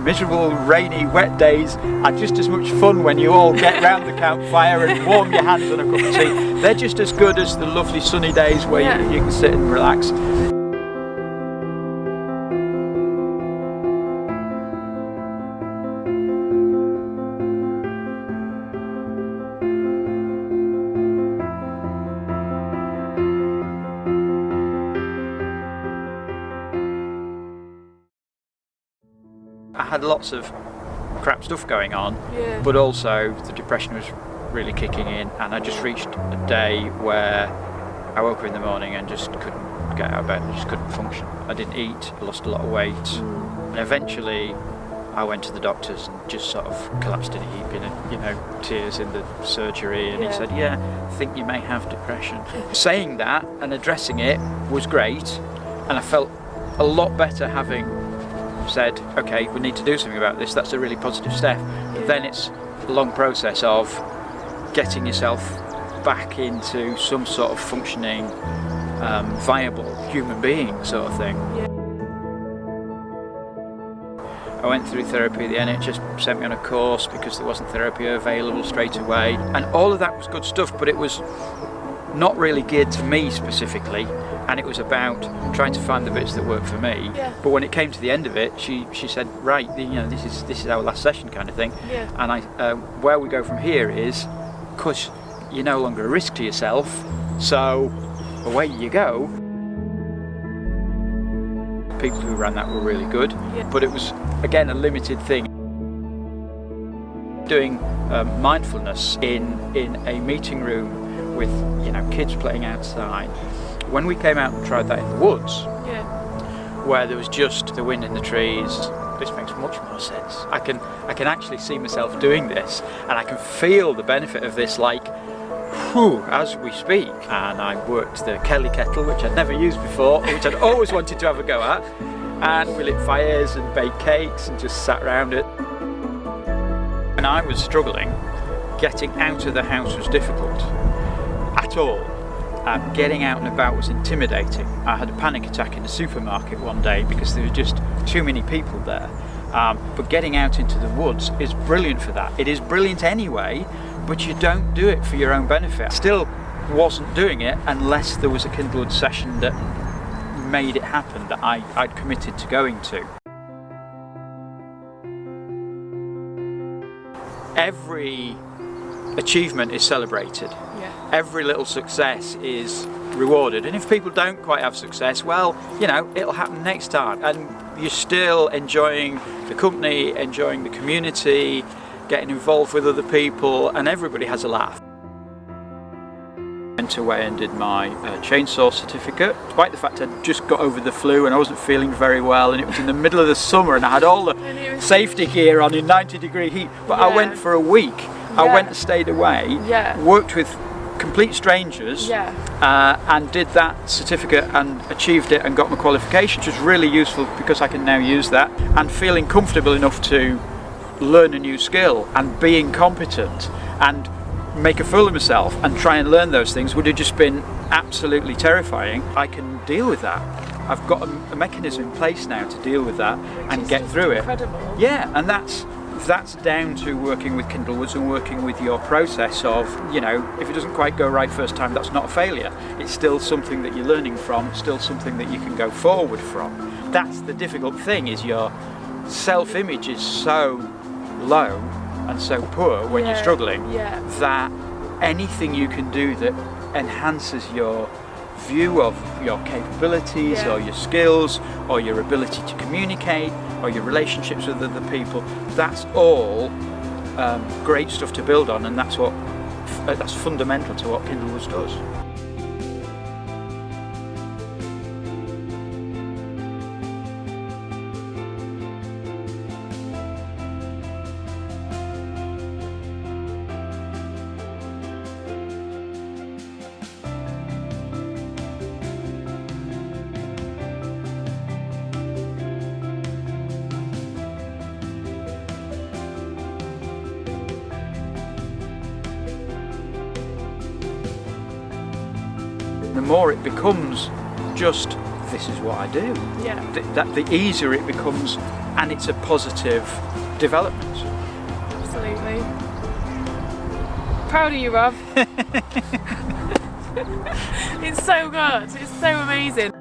miserable, rainy, wet days are just as much fun when you all get round the campfire and warm your hands on a cup of tea. They're just as good as the lovely sunny days where you can sit and relax. I had lots of crap stuff going on, but also the depression was really kicking in, and I just reached a day where I woke up in the morning and just couldn't get out of bed. I just couldn't function. I didn't eat, I lost a lot of weight, and eventually I went to the doctors and just sort of collapsed in a heap, tears in the surgery, and he said, I think you may have depression. Saying that and addressing it was great, and I felt a lot better having said, okay, we need to do something about this. That's a really positive step. But then it's a long process of getting yourself back into some sort of functioning, viable human being sort of thing. I went through therapy. The NHS sent me on a course because there wasn't therapy available straight away, and all of that was good stuff, but it was not really geared to me specifically, and it was about trying to find the bits that work for me. But when it came to the end of it, she said, right, this is our last session kind of thing. And where we go from here is, because you're no longer a risk to yourself, so away you go. People who ran that were really good, but it was again a limited thing. Doing mindfulness in a meeting room with kids playing outside. When we came out and tried that in the woods, where there was just the wind in the trees, this makes much more sense. I can actually see myself doing this, and I can feel the benefit of this, like, as we speak. And I worked the Kelly kettle, which I'd never used before, which I'd always wanted to have a go at, and we lit fires and baked cakes and just sat around it. When I was struggling, getting out of the house was difficult at all. Getting out and about was intimidating. I had a panic attack in the supermarket one day because there were just too many people there. But getting out into the woods is brilliant for that. It is brilliant anyway, but you don't do it for your own benefit. I still wasn't doing it unless there was a Kindlewood session that made it happen, that I'd committed to going to. Every achievement is celebrated. Every little success is rewarded, and if people don't quite have success, well, it'll happen next time, and you're still enjoying the company, enjoying the community, getting involved with other people, and everybody has a laugh. Went away and did my chainsaw certificate, despite the fact I'd just got over the flu and I wasn't feeling very well, and it was in the middle of the summer and I had all the safety gear on in 90-degree heat, but I went for a week. I went and stayed away, worked with complete strangers, and did that certificate and achieved it and got my qualification, which was really useful because I can now use that, and feeling comfortable enough to learn a new skill and being competent and make a fool of myself and try and learn those things would have just been absolutely terrifying. I can deal with that. I've got a mechanism in place now to deal with that and get through it. And that's down to working with Kindlewoods and working with your process of, if it doesn't quite go right first time, that's not a failure. It's still something that you're learning from, it's still something that you can go forward from. That's the difficult thing, is your self-image is so low and so poor when you're struggling that anything you can do that enhances your view of your capabilities or your skills or your ability to communicate or your relationships with other people, that's all great stuff to build on, and that's fundamental to what Kindlewoods does. The more it becomes just, this is what I do, the easier it becomes and it's a positive development. Absolutely. Proud of you, Rob. It's so good. It's so amazing.